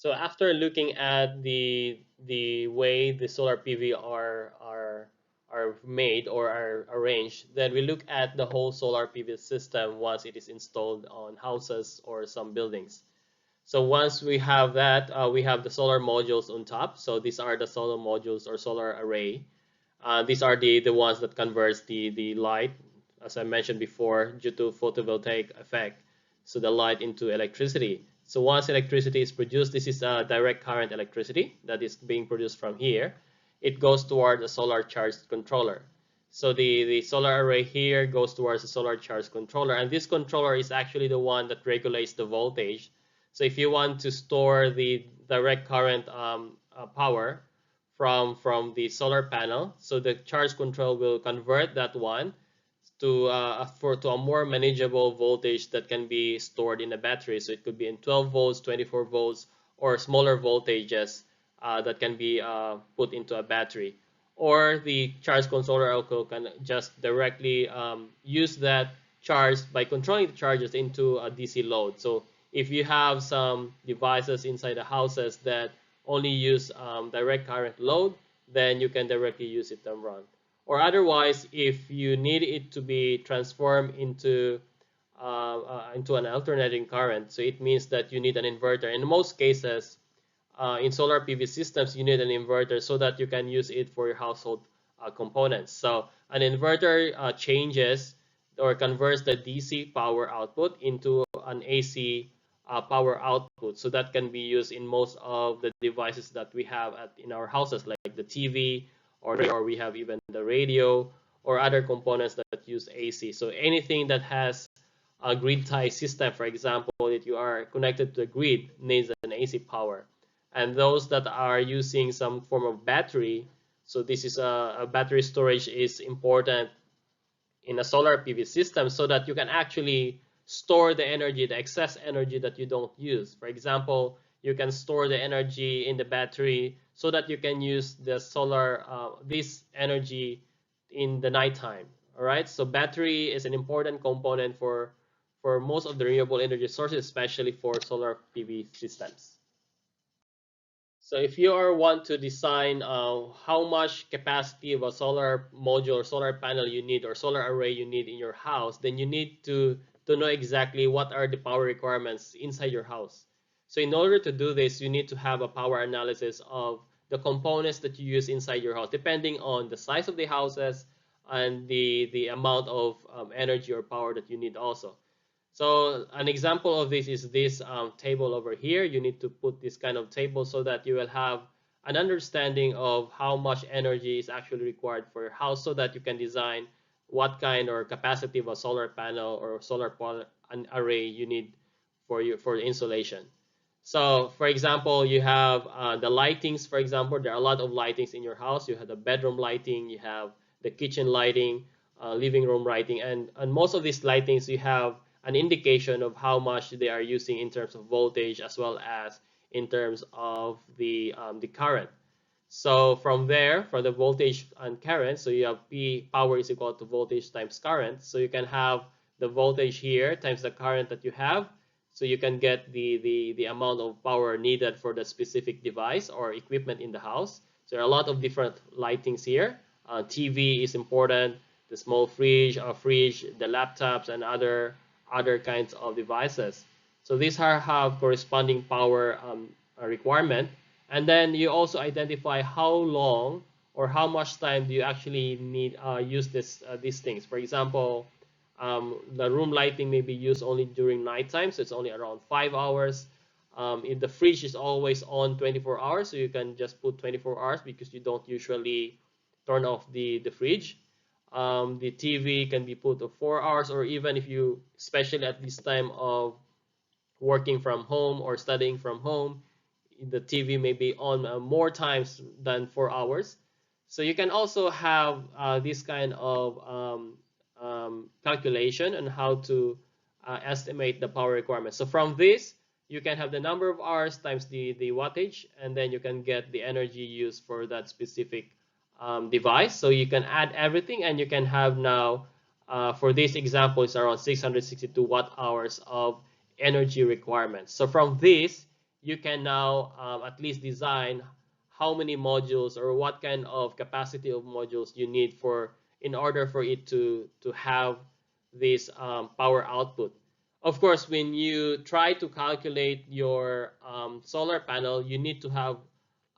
So after looking at the way the solar PV are made or are arranged, then we look at the whole solar PV system once it is installed on houses or some buildings. So once we have that, we have the solar modules on top. So these are the solar modules or solar array. These are the ones that converts the light, as I mentioned before, due to photovoltaic effect, so the light into electricity. So once electricity is produced, this is a direct current electricity that is being produced from here. It goes toward a solar charge controller. So the solar array here goes towards the solar charge controller, and this controller is actually the one that regulates the voltage. So if you want to store the direct current power from the solar panel, so the charge control will convert that one to a more manageable voltage that can be stored in a battery. So it could be in 12 volts, 24 volts, or smaller voltages that can be put into a battery. Or the charge controller also can just directly use that charge by controlling the charges into a DC load. So if you have some devices inside the houses that only use direct current load, then you can directly use it to run. Or otherwise, if you need it to be transformed into an alternating current, so it means that you need an inverter. In most cases, in solar PV systems, you need an inverter so that you can use it for your household components. So an inverter changes or converts the DC power output into an AC power output. So that can be used in most of the devices that we have in our houses, like the TV, or we have even the radio or other components that use AC. So anything that has a grid tie system, for example, that you are connected to the grid, needs an AC power. And those that are using some form of battery, so this is a battery storage is important in a solar PV system so that you can actually store the energy, the excess energy that you don't use. For example, you can store the energy in the battery so that you can use the solar, this energy in the nighttime. All right, so battery is an important component for most of the renewable energy sources, especially for solar PV systems. So if you are want to design how much capacity of a solar module or solar panel you need or solar array you need in your house, then you need to know exactly what are the power requirements inside your house. So in order to do this, you need to have a power analysis of the components that you use inside your house, depending on the size of the houses and the amount of energy or power that you need also. So an example of this is this table over here. You need to put this kind of table so that you will have an understanding of how much energy is actually required for your house so that you can design what kind or capacity of a solar panel or solar an array you need for the insulation. So for example, you have the lightings. For example, there are a lot of lightings in your house. You have the bedroom lighting, you have the kitchen lighting, living room lighting, and most of these lightings you have an indication of how much they are using in terms of voltage as well as in terms of the current. So from there, for the voltage and current, so you have P power is equal to voltage times current. So you can have the voltage here times the current that you have. So you can get the amount of power needed for the specific device or equipment in the house. So there are a lot of different lightings here. TV is important, the small fridge, the laptops, and other kinds of devices. So these have corresponding power requirement. And then you also identify how long or how much time do you actually need use these things. For example, the room lighting may be used only during nighttime, so it's only around 5 hours. If the fridge is always on 24 hours, so you can just put 24 hours because you don't usually turn off the fridge. The TV can be put to 4 hours, or even if you, especially at this time of working from home or studying from home, the TV may be on more times than 4 hours. So you can also have this kind of calculation on how to estimate the power requirement. So from this, you can have the number of hours times the wattage, and then you can get the energy used for that specific device. So you can add everything, and you can have now, for this example, it's around 662 watt hours of energy requirements. So from this, you can now at least design how many modules or what kind of capacity of modules you need for in order for it to have this power output. Of course, when you try to calculate your solar panel, you need to have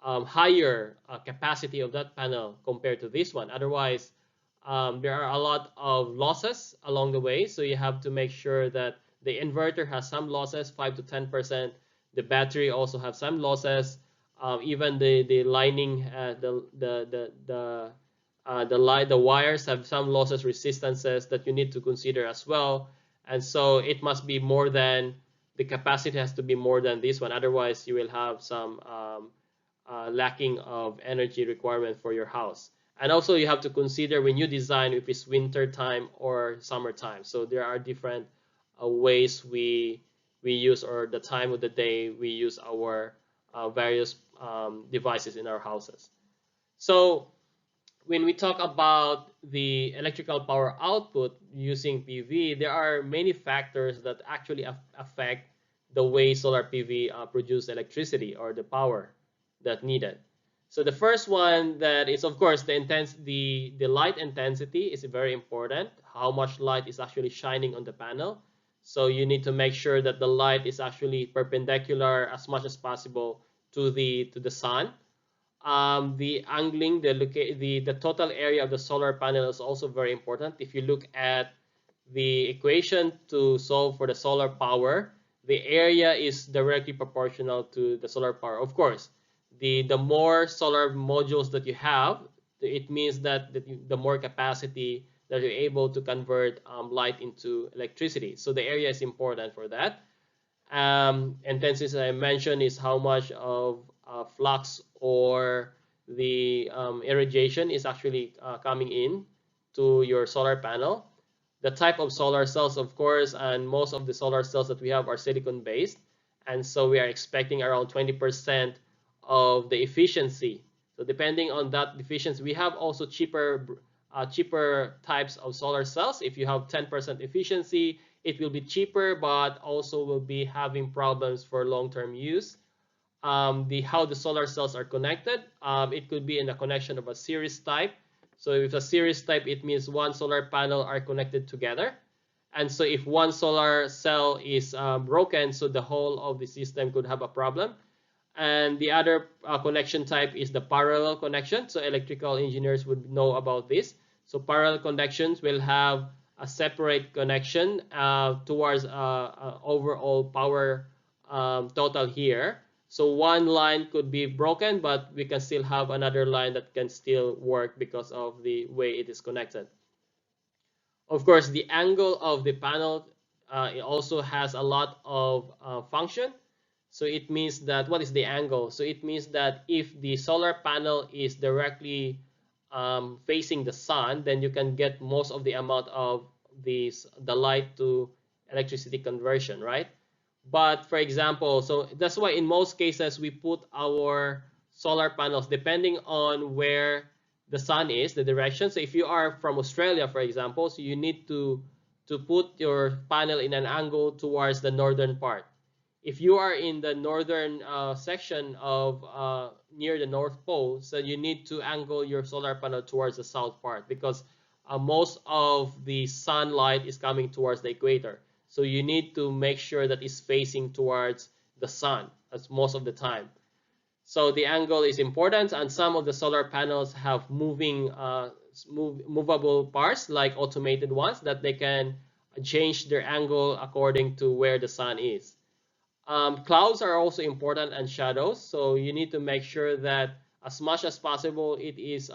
higher capacity of that panel compared to this one. Otherwise, there are a lot of losses along the way. So you have to make sure that the inverter has some losses, 5 to 10%. The battery also have some losses. Even the lining, the wires have some losses resistances that you need to consider as well. And so it must be more than the capacity has to be more than this one. Otherwise, you will have some lacking of energy requirement for your house. And also you have to consider when you design if it's winter time or summertime. So there are different ways we use, or the time of the day we use our various devices in our houses. So when we talk about the electrical power output using PV, there are many factors that actually affect the way solar PV produce electricity or the power that needed. So the first one that is, of course, the light intensity is very important. How much light is actually shining on the panel. So you need to make sure that the light is actually perpendicular as much as possible to the sun. The angling, the total area of the solar panel is also very important. If you look at the equation to solve for the solar power, the area is directly proportional to the solar power. Of course, the more solar modules that you have, it means that the more capacity that you're able to convert light into electricity. So the area is important for that. And then, since I mentioned, is how much of flux or the irradiation is actually coming in to your solar panel. The type of solar cells, of course, and most of the solar cells that we have are silicon based, and so we are expecting around 20% of the efficiency. So depending on that efficiency, we have also cheaper types of solar cells. If you have 10% efficiency, it will be cheaper, but also will be having problems for long-term use. How the solar cells are connected, it could be in a connection of a series type. So if a series type, it means one solar panel are connected together. And so if one solar cell is broken, so the whole of the system could have a problem. And the other connection type is the parallel connection. So electrical engineers would know about this. So parallel connections will have a separate connection towards overall power total here. So one line could be broken, but we can still have another line that can still work because of the way it is connected. Of course, the angle of the panel it also has a lot of function. So it means that, what is the angle? So it means that if the solar panel is directly facing the sun, then you can get most of the amount of the light to electricity conversion, right? But for example, so that's why in most cases we put our solar panels depending on where the sun is, the direction. So if you are from Australia, for example, so you need to put your panel in an angle towards the northern part. If you are in the northern section of near the North Pole, so you need to angle your solar panel towards the south part, because most of the sunlight is coming towards the equator. So you need to make sure that it's facing towards the sun as most of the time. So the angle is important, and some of the solar panels have movable parts, like automated ones, that they can change their angle according to where the sun is. Clouds are also important, and shadows. So you need to make sure that as much as possible it is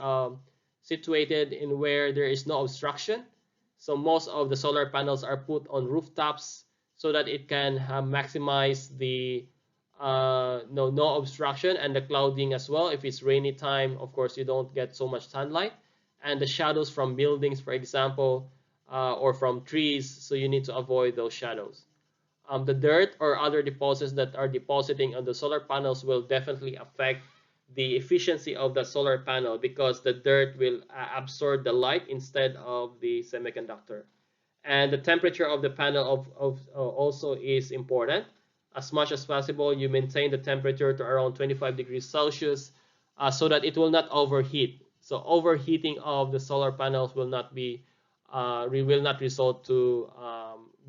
situated in where there is no obstruction. So most of the solar panels are put on rooftops so that it can maximize the no obstruction, and the clouding as well. If it's rainy time, of course, you don't get so much sunlight. And the shadows from buildings, for example, or from trees, so you need to avoid those shadows. The dirt or other deposits that are depositing on the solar panels will definitely affect the efficiency of the solar panel, because the dirt will absorb the light instead of the semiconductor. And the temperature of the panel also is important. as much as possible, you maintain the temperature to around 25 degrees Celsius so that it will not overheat. So overheating of the solar panels will not be will not result to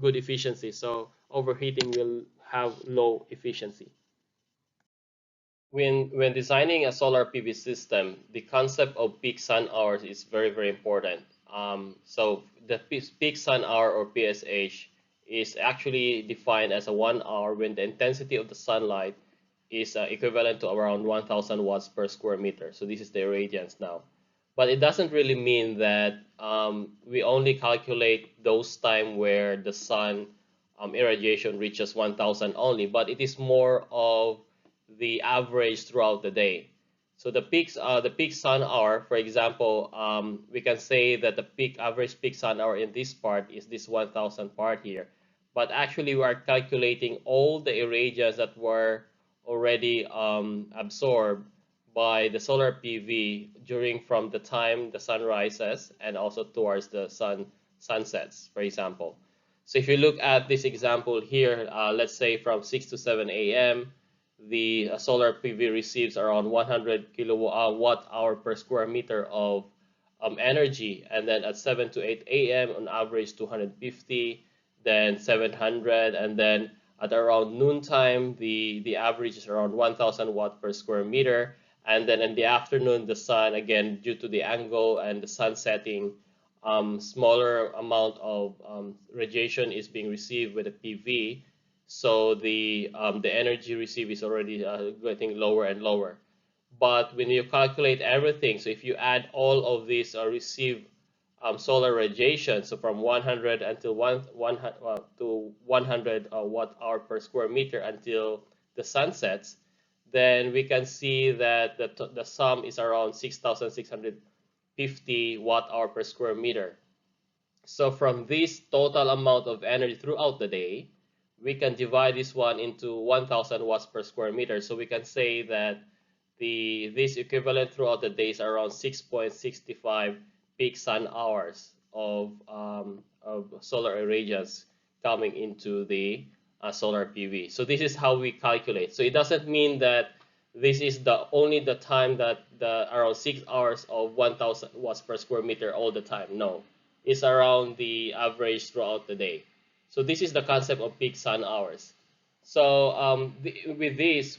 good efficiency. So overheating will have low efficiency. When designing a solar PV system, the concept of peak sun hours is very important. So the peak sun hour or PSH is actually defined as a 1 hour when the intensity of the sunlight is equivalent to around 1,000 watts per square meter. So this is the irradiance now. But it doesn't really mean that we only calculate those time where the sun irradiation reaches 1,000 only, but it is more of the average throughout the day. So the peak sun hour, for example, we can say that the peak average peak sun hour in this part is this 1,000 part here. But actually, we are calculating all the irradiance that were already absorbed by the solar PV during from the time the sun rises and also towards the sunsets, for example. So if you look at this example here, let's say from 6 to 7 a.m., the solar PV receives around 100 kilowatt hour per square meter of energy, and then at 7 to 8 a.m. on average 250, then 700, and then at around noontime the average is around 1,000 watt per square meter, and then in the afternoon the sun again due to the angle and the sun setting, smaller amount of radiation is being received with the PV, so the energy received is already getting lower and lower. But when you calculate everything, so if you add all of these received solar radiation, so from 100 until 100 watt hour per square meter until the sun sets, then we can see that the sum is around 6,650 watt hour per square meter. So from this total amount of energy throughout the day, we can divide this one into 1,000 watts per square meter. So we can say that this equivalent throughout the day is around 6.65 peak sun hours of solar irradiance coming into the solar PV. So this is how we calculate. So it doesn't mean that this is the only the time that the around 6 hours of 1,000 watts per square meter all the time. No, it's around the average throughout the day. So this is the concept of peak sun hours. So with this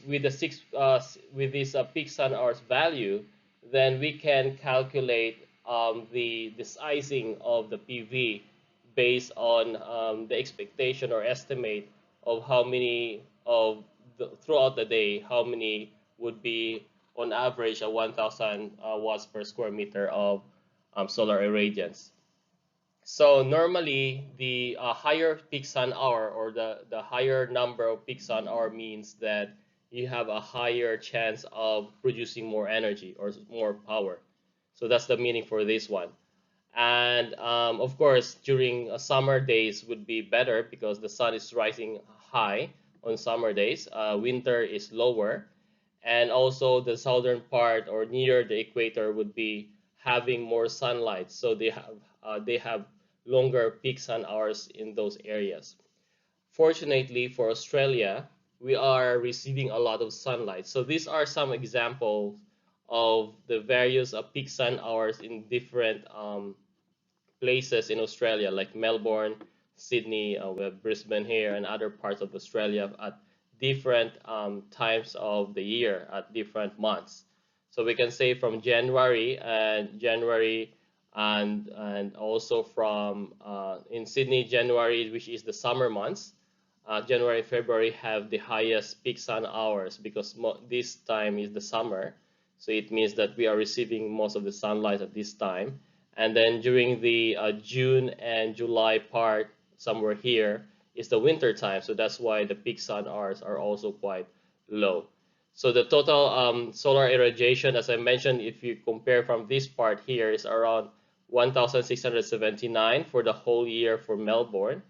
peak sun hours value, then we can calculate the sizing of the PV based on the expectation or estimate of how many of throughout the day, how many would be on average a 1,000 watts per square meter of solar irradiance. So normally the higher peak sun hour or the higher number of peak sun hour means that you have a higher chance of producing more energy or more power. So that's the meaning for this one. And of course, during summer days would be better because the sun is rising high on summer days. Winter is lower, and also the southern part or near the equator would be having more sunlight. So they have longer peak sun hours in those areas. Fortunately for Australia, we are receiving a lot of sunlight. So these are some examples of the various peak sun hours in different places in Australia, like Melbourne, Sydney, we have Brisbane here, and other parts of Australia at different times of the year, at different months. So we can say from January and also from in Sydney, January, which is the summer months. January and February have the highest peak sun hours because this time is the summer. So it means that we are receiving most of the sunlight at this time. And then during the June and July part, somewhere here, is the winter time. So that's why the peak sun hours are also quite low. So the total solar irradiation, as I mentioned, if you compare from this part here, is around 1,679 for the whole year for Melbourne.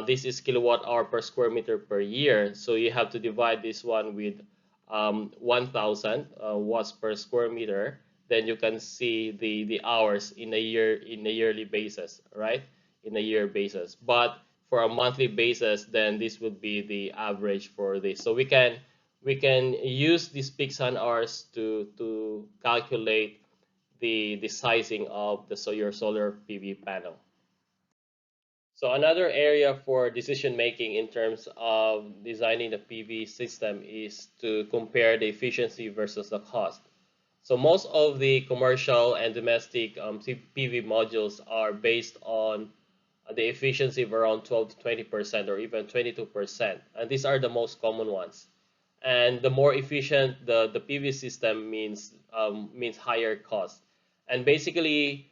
This is kilowatt hour per square meter per year. So you have to divide this one with 1,000 watts per square meter. Then you can see the hours in a yearly basis, right? In a year basis. But for a monthly basis, then this would be the average for this. So we can use these peak sun hours to calculate the sizing of your solar PV panel. So another area for decision making in terms of designing the PV system is to compare the efficiency versus the cost. So most of the commercial and domestic PV modules are based on the efficiency of around 12 to 20% or even 22%. And these are the most common ones. And the more efficient the PV system means higher cost. And basically,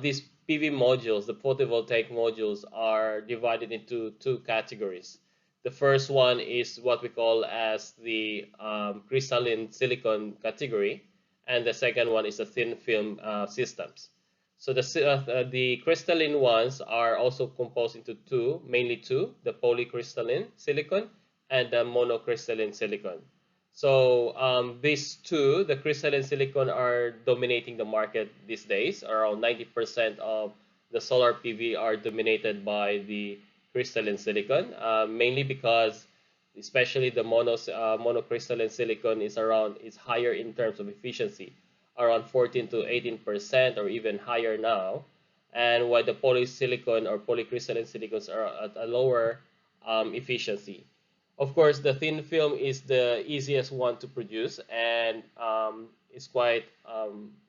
these PV modules, the photovoltaic modules, are divided into two categories. The first one is what we call as the crystalline silicon category, and the second one is the thin film systems. So the crystalline ones are also composed into mainly two, the polycrystalline silicon and the monocrystalline silicon. So these two, the crystalline silicon, are dominating the market these days. Around 90% of the solar PV are dominated by the crystalline silicon, mainly because especially the monocrystalline silicon is higher in terms of efficiency, around 14 to 18% or even higher now, and while the polysilicon or polycrystalline silicons are at a lower efficiency. Of course, the thin film is the easiest one to produce and it's quite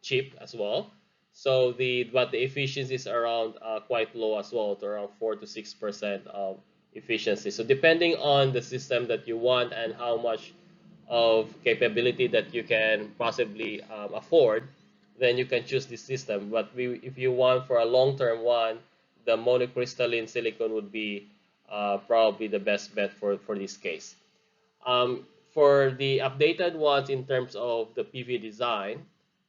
cheap as well. So but the efficiency is around quite low as well, to around 4 to 6% of efficiency. So depending on the system that you want and how much of capability that you can possibly afford, then you can choose this system. But if you want for a long-term one, the monocrystalline silicon would be probably the best bet for this case. For the updated ones in terms of the PV design,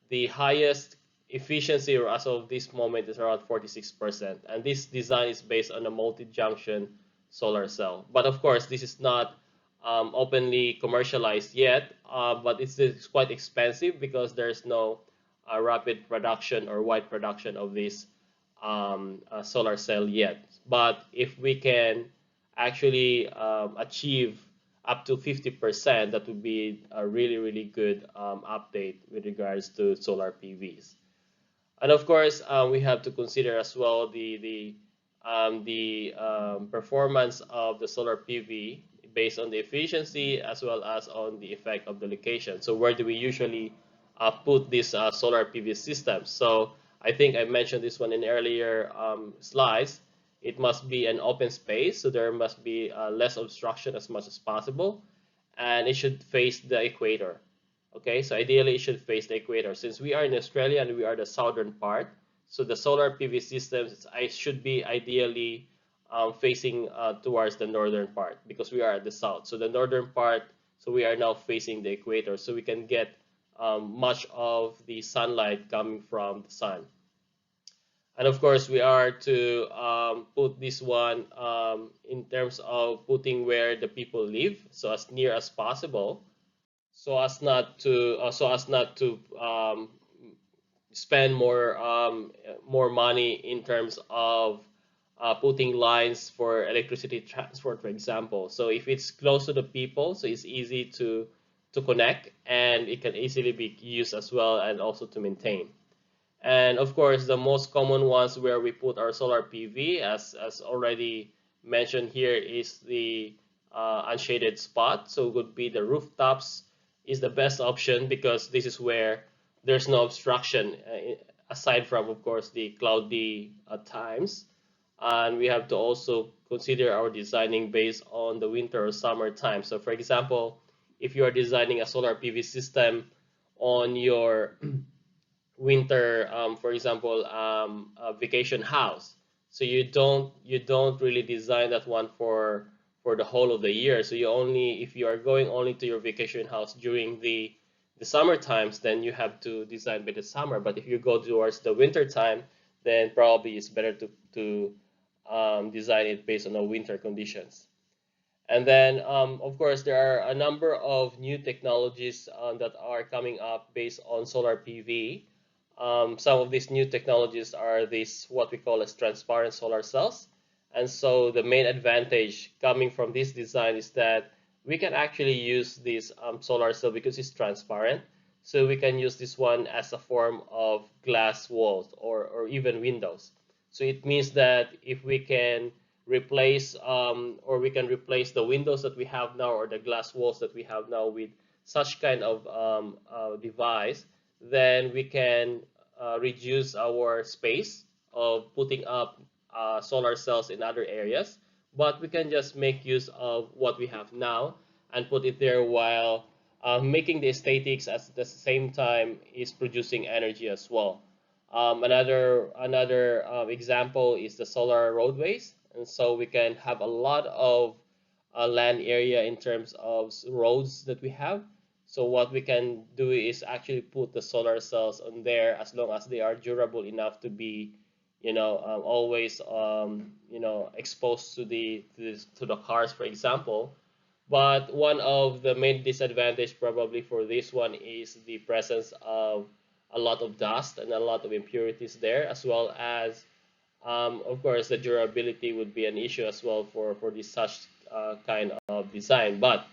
the highest efficiency as of this moment is around 46%. And this design is based on a multi-junction solar cell. But of course, this is not openly commercialized yet, but it's quite expensive because there's no rapid production or wide production of this solar cell yet. But if we can actually achieve up to 50%, that would be a really, really good update with regards to solar PVs. And of course, we have to consider as well the performance of the solar PV based on the efficiency as well as on the effect of the location. So where do we usually put these solar PV systems? So I think I mentioned this one in earlier slides. It must be an open space, so there must be less obstruction as much as possible, and it should face the equator. Okay, so ideally it should face the equator. Since we are in Australia and we are the southern part, so the solar PV systems should be ideally facing towards the northern part because we are at the south. So the northern part, so we are now facing the equator, so we can get much of the sunlight coming from the sun. And of course, we are to put this one in terms of putting where the people live, so as near as possible, so as not to spend more money in terms of putting lines for electricity transport, for example. So if it's close to the people, so it's easy to connect and it can easily be used as well and also to maintain. And of course, the most common ones where we put our solar PV, as already mentioned here, is the unshaded spot. So it would be the rooftops is the best option because this is where there's no obstruction aside from, of course, the cloudy times. And we have to also consider our designing based on the winter or summer time. So for example, if you are designing a solar PV system on your winter, for example, a vacation house, so you don't really design that one for the whole of the year. So if you are going only to your vacation house during the summer times, then you have to design by the summer. But if you go towards the winter time, then probably it's better to design it based on the winter conditions. And then, of course, there are a number of new technologies that are coming up based on solar PV. Some of these new technologies are what we call as transparent solar cells. And so the main advantage coming from this design is that we can actually use this solar cell because it's transparent. So we can use this one as a form of glass walls or even windows. So it means that if we can replace or we can replace the windows that we have now or the glass walls that we have now with such kind of device, then we can reduce our space of putting up solar cells in other areas, but we can just make use of what we have now and put it there while making the aesthetics at the same time is producing energy as well. Another example is the solar roadways, and so we can have a lot of land area in terms of roads that we have. So what we can do is actually put the solar cells on there as long as they are durable enough to be, always, exposed to the cars, for example. But one of the main disadvantage probably for this one is the presence of a lot of dust and a lot of impurities there, as well as, of course, the durability would be an issue as well for this such kind of design. But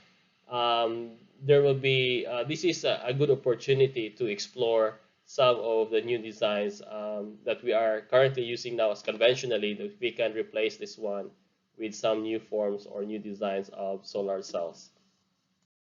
there will be this is a good opportunity to explore some of the new designs that we are currently using now as conventionally, that we can replace this one with some new forms or new designs of solar cells.